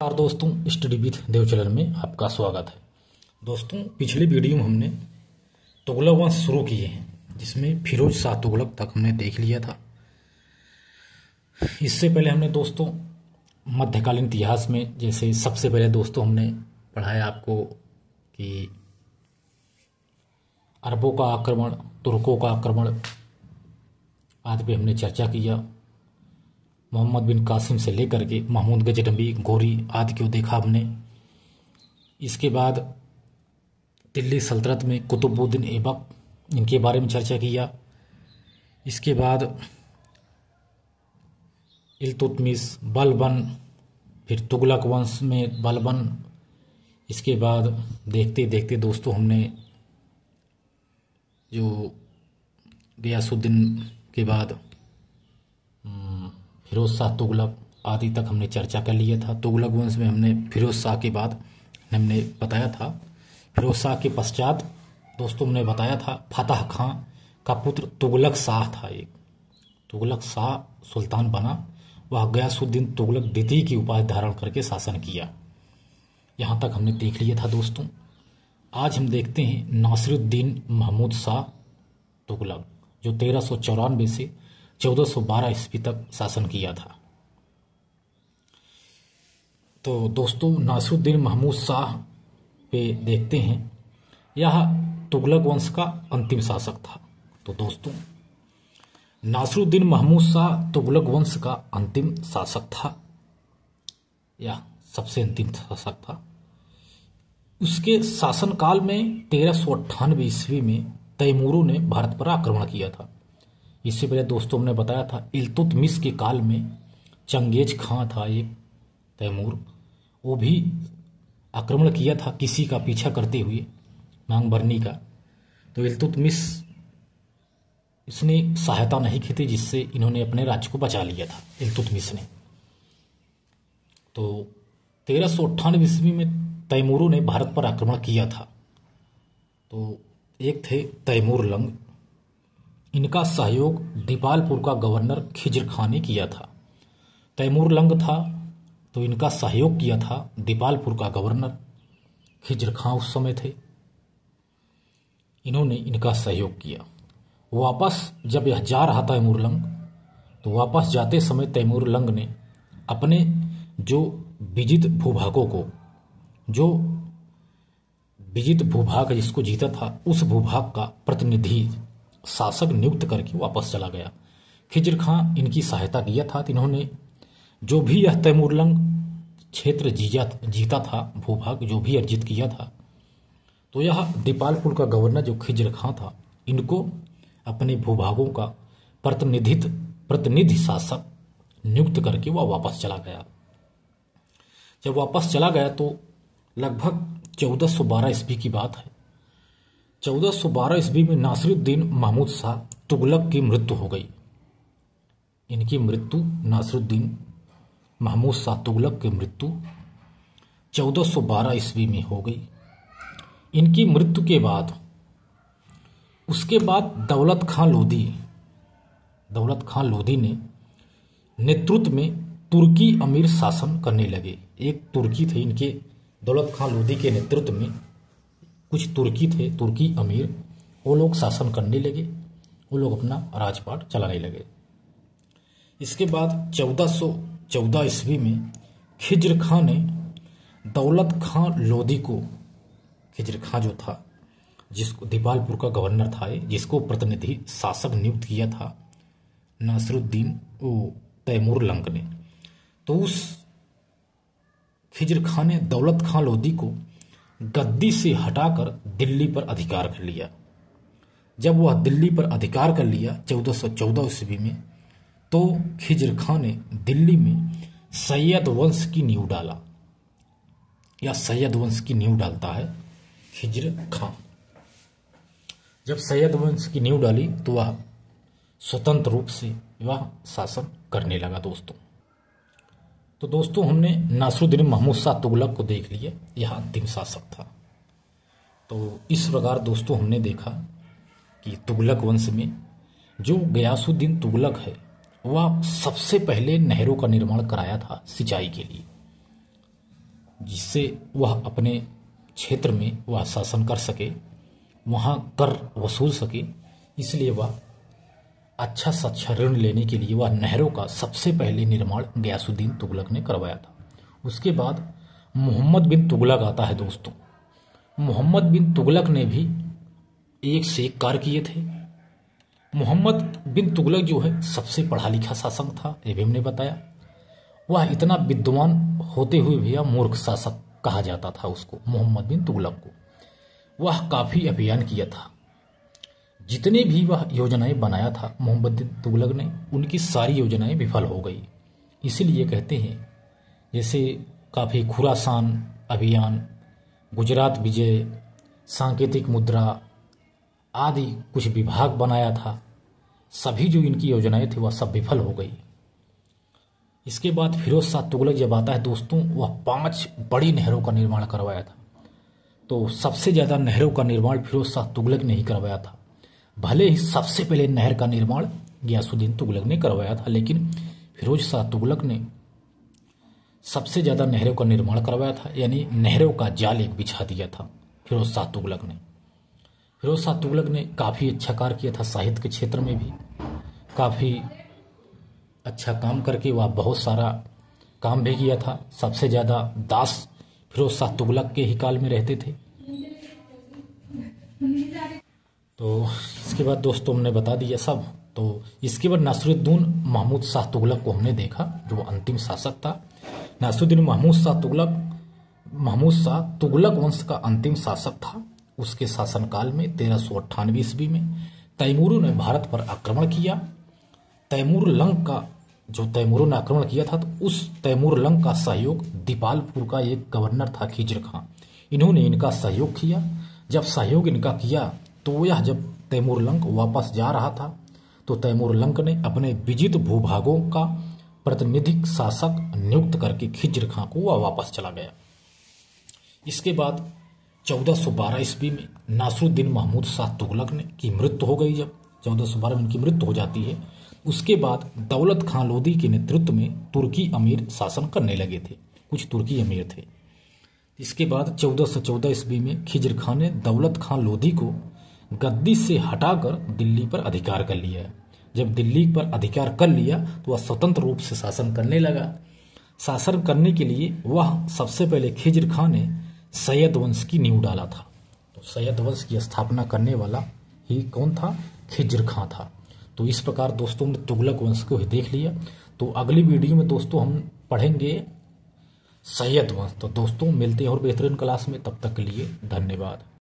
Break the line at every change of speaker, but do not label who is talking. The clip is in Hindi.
नमस्कार दोस्तों, स्टडी विथ देव चैनल में आपका स्वागत है। दोस्तों, पिछले वीडियो में हमने तुगलक वंश शुरू किए हैं, जिसमें फिरोज शाह तुगलक तक हमने देख लिया था। इससे पहले हमने दोस्तों मध्यकालीन इतिहास में, जैसे सबसे पहले दोस्तों हमने पढ़ाया आपको कि अरबों का आक्रमण, तुर्कों का आक्रमण आदि पे हमने चर्चा किया। मोहम्मद बिन कासिम से लेकर के महमूद गजनबी, गोरी आदि को देखा हमने। इसके बाद दिल्ली सल्तनत में कुतुबुद्दीन ऐबक, इनके बारे में चर्चा किया। इसके बाद इल्तुतमिश, बलबन, फिर तुगलक वंश में बलबन। इसके बाद देखते देखते दोस्तों हमने जो गयासुद्दीन के बाद फिरोज शाह तुगलक आदि तक हमने चर्चा कर लिया था। तुगलक वंश में हमने फिरोज शाह के बाद हमने बताया था। फिरोज शाह के पश्चात दोस्तों हमने बताया था फतह खां का पुत्र तुगलक शाह था। एक तुगलक शाह सुल्तान बना, वह गयासुद्दीन तुगलक द्वितीय की उपाधि धारण करके शासन किया। यहाँ तक हमने देख लिया था दोस्तों। आज हम देखते हैं नासिरुद्दीन महमूद शाह तुगलक, जो 1394 से 1412 ईस्वी तक शासन किया था। तो दोस्तों नासिरुद्दीन महमूद शाह पे देखते हैं, यह तुगलक वंश का अंतिम शासक था। तो दोस्तों नासिरुद्दीन महमूद शाह तुगलक वंश का अंतिम शासक था, यह सबसे अंतिम शासक था। उसके शासनकाल में 1398 ईस्वी में तैमूरों ने भारत पर आक्रमण किया था। इससे पहले दोस्तों हमने बताया था इल्तुतमिश के काल में चंगेज खां था एक तैमूर, वो भी आक्रमण किया था किसी का पीछा करते हुए, मांगबरनी का। तो इल्तुतमिश इसने सहायता नहीं की थी, जिससे इन्होंने अपने राज्य को बचा लिया था इल्तुतमिश ने। तो 1398 ईस्वी में तैमूरों ने भारत पर आक्रमण किया था। तो एक थे तैमूर लंग, इनका सहयोग दीपालपुर का गवर्नर खिज्र खां ने किया था। तैमूर लंग था तो इनका सहयोग किया था दीपालपुर का गवर्नर खिज्र खां उस समय थे, इन्होंने इनका सहयोग किया। वापस जब यह जा रहा था तैमूर लंग, तो वापस जाते समय तैमूर लंग ने अपने जो विजित भूभागों को, जो विजित भूभाग जिसको जीता था, उस भूभाग का प्रतिनिधि शासक नियुक्त करके वापस चला गया। खिज्र खां इनकी सहायता किया था। तो इन्होंने जो भी यह तैमूरलंग क्षेत्र जीता था, भूभाग जो भी अर्जित किया था, तो यह दीपालपुर का गवर्नर जो खिज्र खां था, इनको अपने भूभागों का प्रतिनिधि शासक नियुक्त करके वह वापस चला गया। जब वापस चला गया तो लगभग 1412 ईस्वी की बात है। 1412 ईस्वी में नासिरुद्दीन महमूद शाह तुगलक की मृत्यु हो गई। इनकी मृत्यु, नासिरुद्दीन महमूद शाह तुगलक की मृत्यु 1412 ईस्वी में हो गई। इनकी मृत्यु के बाद उसके बाद दौलत खां लोधी ने नेतृत्व में तुर्की अमीर शासन करने लगे। एक तुर्की थे इनके, दौलत खां लोधी के नेतृत्व में कुछ तुर्की थे, तुर्की अमीर, वो लोग शासन करने लगे, वो लोग अपना राजपाट चलाने लगे। इसके बाद 1414 ईस्वी में खिज्र खां ने दौलत खां लोधी को, खिज्र खां जो था, जिसको दीपालपुर का गवर्नर था, जिसको प्रतिनिधि शासक नियुक्त किया था नासिरुद्दीन तैमूर लंग ने, तो उस खिज्र खां ने दौलत खां लोधी को गद्दी से हटाकर दिल्ली पर अधिकार कर लिया। जब वह दिल्ली पर अधिकार कर लिया 1414 ईस्वी में, तो खिज्र खां ने दिल्ली में सैयद वंश की नींव डाला, या सैयद वंश की नींव डालता है खिज्र खां। जब सैयद वंश की नींव डाली तो वह स्वतंत्र रूप से वह शासन करने लगा दोस्तों। तो दोस्तों हमने नासिरुद्दीन महमूद शाह तुगलक को देख लिया, यह अंतिम शासक था। तो इस प्रकार दोस्तों हमने देखा कि तुगलक वंश में जो गयासुद्दीन तुगलक है, वह सबसे पहले नहरों का निर्माण कराया था सिंचाई के लिए। जिससे वह अपने क्षेत्र में वह शासन कर सके, वहाँ कर वसूल सके। इसलिए वह अच्छा से अच्छा ऋण लेने के लिए वह नहरों का सबसे पहले निर्माण गयासुद्दीन तुगलक ने करवाया था। उसके बाद मोहम्मद बिन तुगलक आता है दोस्तों। मोहम्मद बिन तुगलक ने भी एक से एक कार्य किए थे। मोहम्मद बिन तुगलक जो है सबसे पढ़ा लिखा शासक था, ये भी हमने बताया। वह इतना विद्वान होते हुए भी मूर्ख शासक कहा जाता था उसको, मोहम्मद बिन तुगलक को। वह काफ़ी अभियान किया था, जितने भी वह योजनाएं बनाया था मोहम्मद बिन तुगलक ने, उनकी सारी योजनाएं विफल हो गई। इसीलिए कहते हैं, जैसे काफ़ी खुरासान अभियान, गुजरात विजय, सांकेतिक मुद्रा आदि कुछ विभाग बनाया था, सभी जो इनकी योजनाएं थी वह सब विफल हो गई। इसके बाद फिरोज शाह तुगलक जब आता है दोस्तों, वह 5 बड़ी नहरों का निर्माण करवाया था। तो सबसे ज़्यादा नहरों का निर्माण फिरोज शाह तुगलक ने ही करवाया था। भले ही सबसे पहले नहर का निर्माण गयासुद्दीन तुगलक ने करवाया था, लेकिन फिरोज शाह तुगलक ने सबसे ज़्यादा नहरों का निर्माण करवाया था, यानी नहरों का जाल एक बिछा दिया था फिरोज शाह तुगलक ने। फिरोज शाह तुगलक ने काफ़ी अच्छा कार्य किया था, साहित्य के क्षेत्र में भी काफ़ी अच्छा काम करके वह बहुत सारा काम भी किया था। सबसे ज़्यादा दास फिरोज शाह तुगलक के ही काल में रहते थे। तो इसके बाद दोस्तों हमने बता दिया सब। तो इसके बाद नासिरुद्दीन महमूद शाह तुगलक को हमने देखा, जो अंतिम शासक था। नासिरुद्दीन महमूद शाह तुगलक वंश का अंतिम शासक था। उसके शासनकाल में 1398 ईस्वी में तैमूरों ने भारत पर आक्रमण किया। तैमूरों ने आक्रमण किया था, तो उस तैमूर लंग का सहयोग दीपालपुर का एक गवर्नर था खिज्र खां, इन्होंने इनका सहयोग किया। जब सहयोग इनका किया तो यह जब तैमूर लंग वापस जा रहा था, तो तैमूर लंग ने अपने विजित भूभागों का प्रतिनिधिक शासक नियुक्त करके खिज्र खां को वह वापस चला गया। इसके बाद 1412 ईस्वी में नासिरुद्दीन महमूद शाह तुगलक की मृत्यु हो गई। जब 1412 में इनकी मृत्यु हो जाती है, उसके बाद दौलत खां लोदी के नेतृत्व में तुर्की अमीर शासन करने लगे थे, कुछ तुर्की अमीर थे। इसके बाद 1414 ईस्वी में खिज्र खां ने दौलत खां लोदी को गद्दी से हटाकर दिल्ली पर अधिकार कर लिया। जब दिल्ली पर अधिकार कर लिया तो वह स्वतंत्र रूप से शासन करने लगा। शासन करने के लिए वह सबसे पहले खिज्र खां ने सैयद वंश की नींव डाला था। तो सैयद वंश की स्थापना करने वाला ही कौन था? खिज्र खां था। तो इस प्रकार दोस्तों हमने तुगलक वंश को ही देख लिया। तो अगली वीडियो में दोस्तों हम पढ़ेंगे सैयद वंश। तो दोस्तों मिलते हैं और बेहतरीन क्लास में, तब तक के लिए धन्यवाद।